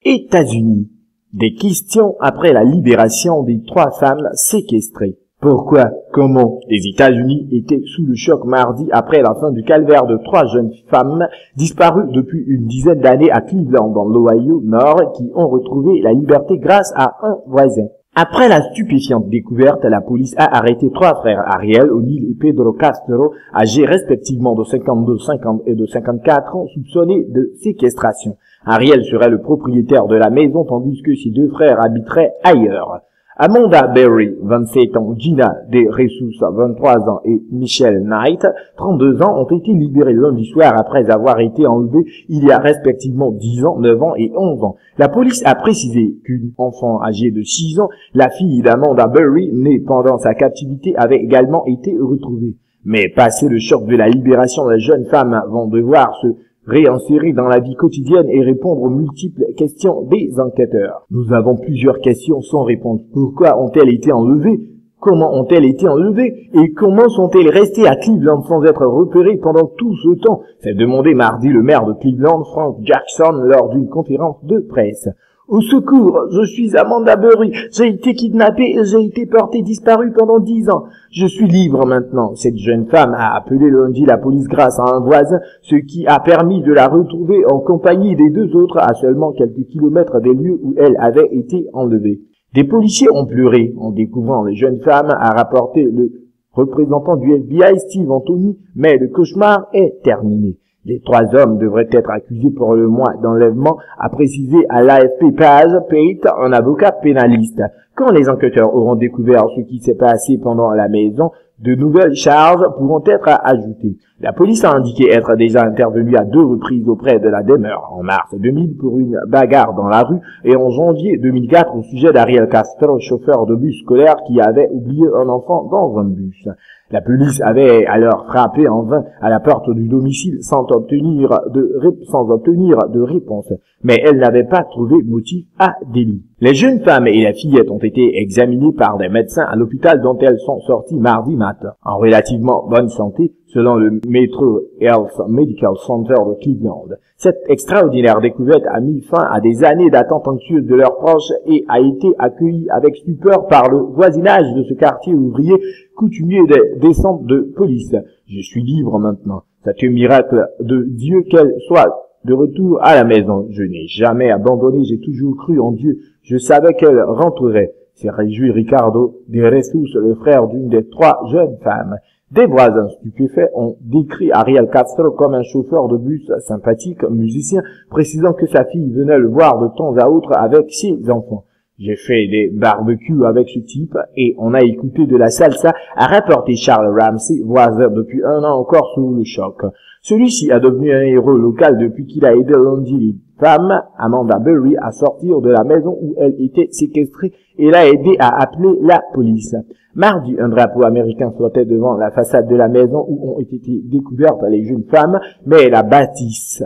États-Unis. Des questions après la libération des 3 femmes séquestrées. Pourquoi, comment les États-Unis étaient sous le choc mardi après la fin du calvaire de 3 jeunes femmes disparues depuis une dizaine d'années à Cleveland dans l'Ohio Nord qui ont retrouvé la liberté grâce à un voisin. Après la stupéfiante découverte, la police a arrêté 3 frères Ariel, O'Neill et Pedro Castro, âgés respectivement de 52, 50 et de 54 ans, soupçonnés de séquestration. Ariel serait le propriétaire de la maison tandis que ses 2 frères habiteraient ailleurs. Amanda Berry, 27 ans, Gina De Jesus, 23 ans, et Michelle Knight, 32 ans, ont été libérés lundi soir après avoir été enlevés il y a respectivement 10 ans, 9 ans et 11 ans. La police a précisé qu'une enfant âgée de 6 ans, la fille d'Amanda Berry, née pendant sa captivité, avait également été retrouvée. Mais passé le choc de la libération, les jeunes femmes vont devoir se réinsérer dans la vie quotidienne et répondre aux multiples questions des enquêteurs. Nous avons plusieurs questions sans réponse. Pourquoi ont-elles été enlevées? Comment ont-elles été enlevées? Et comment sont-elles restées à Cleveland sans être repérées pendant tout ce temps? s'est demandé mardi le maire de Cleveland, Frank Jackson, lors d'une conférence de presse. Au secours, je suis Amanda Berry, j'ai été kidnappée et j'ai été portée disparue pendant 10 ans. Je suis libre maintenant. Cette jeune femme a appelé lundi la police grâce à un voisin, ce qui a permis de la retrouver en compagnie des 2 autres à seulement quelques kilomètres des lieux où elle avait été enlevée. Des policiers ont pleuré en découvrant les jeunes femmes, a rapporté le représentant du FBI, Steve Anthony, mais le cauchemar est terminé. Les 3 hommes devraient être accusés pour le mois d'enlèvement, a précisé à l'AFP Page Pate, un avocat pénaliste. Quand les enquêteurs auront découvert ce qui s'est passé pendant la maison, de nouvelles charges pourront être ajoutées. La police a indiqué être déjà intervenue à 2 reprises auprès de la demeure, en mars 2000 pour une bagarre dans la rue et en janvier 2004 au sujet d'Ariel Castro, chauffeur de bus scolaire qui avait oublié un enfant dans un bus. La police avait alors frappé en vain à la porte du domicile sans obtenir de réponse, mais elle n'avait pas trouvé motif à délit. Les jeunes femmes et la fillette ont été examinées par des médecins à l'hôpital dont elles sont sorties mardi matin, en relativement bonne santé, selon le Metro Health Medical Center de Cleveland. Cette extraordinaire découverte a mis fin à des années d'attente anxieuse de leurs proches et a été accueillie avec stupeur par le voisinage de ce quartier ouvrier coutumier des descentes de police. Je suis libre maintenant. C'est un miracle de Dieu qu'elle soit de retour à la maison. Je n'ai jamais abandonné, j'ai toujours cru en Dieu. Je savais qu'elle rentrerait. S'est réjoui Ricardo De Jesus, le frère d'une des 3 jeunes femmes. Des voisins stupéfaits ont décrit Ariel Castro comme un chauffeur de bus sympathique, musicien, précisant que sa fille venait le voir de temps à autre avec ses enfants. J'ai fait des barbecues avec ce type et on a écouté de la salsa, a rapporté Charles Ramsey, voisin depuis 1 an encore sous le choc. Celui-ci a devenu un héros local depuis qu'il a aidé lundi les femmes, Amanda Berry, à sortir de la maison où elle était séquestrée et l'a aidé à appeler la police. Mardi, un drapeau américain flottait devant la façade de la maison où ont été découvertes les jeunes femmes, mais la bâtisse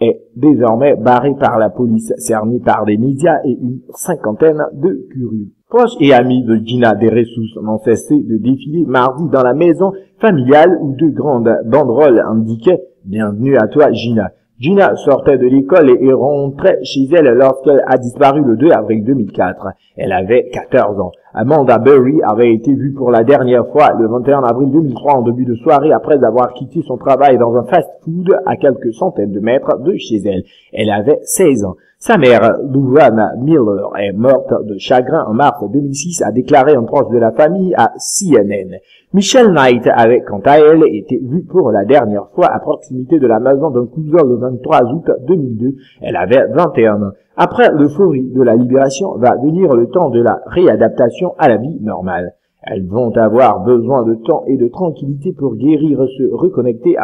est désormais barrée par la police, cernée par des médias et une 50aine de curieux. Proches et amis de Gina De Jesus n'ont cessé de défiler mardi dans la maison familiale où 2 grandes banderoles indiquaient « Bienvenue à toi, Gina ». Gina sortait de l'école et rentrait chez elle lorsqu'elle a disparu le 2 avril 2004. Elle avait 14 ans. Amanda Berry avait été vue pour la dernière fois le 21 avril 2003 en début de soirée après avoir quitté son travail dans un fast-food à quelques centaines de mètres de chez elle. Elle avait 16 ans. Sa mère, Luana Miller, est morte de chagrin en mars 2006, a déclaré un proche de la famille à CNN. Michelle Knight avait, quant à elle, été vue pour la dernière fois à proximité de la maison d'un cousin le 23 août 2002. Elle avait 21 ans. Après l'euphorie de la libération, va venir le temps de la réadaptation à la vie normale. Elles vont avoir besoin de temps et de tranquillité pour guérir, se reconnecter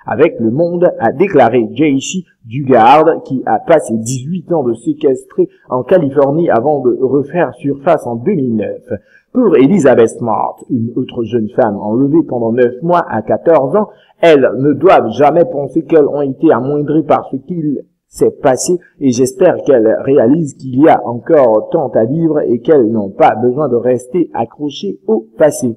avec le monde, a déclaré J.C. Dugard, qui a passé 18 ans de séquestré en Californie avant de refaire surface en 2009. Pour Elizabeth Smart, une autre jeune femme enlevée pendant 9 mois à 14 ans, elles ne doivent jamais penser qu'elles ont été amoindries par ce qu'il s'est passé et j'espère qu'elles réalisent qu'il y a encore tant à vivre et qu'elles n'ont pas besoin de rester accrochées au passé.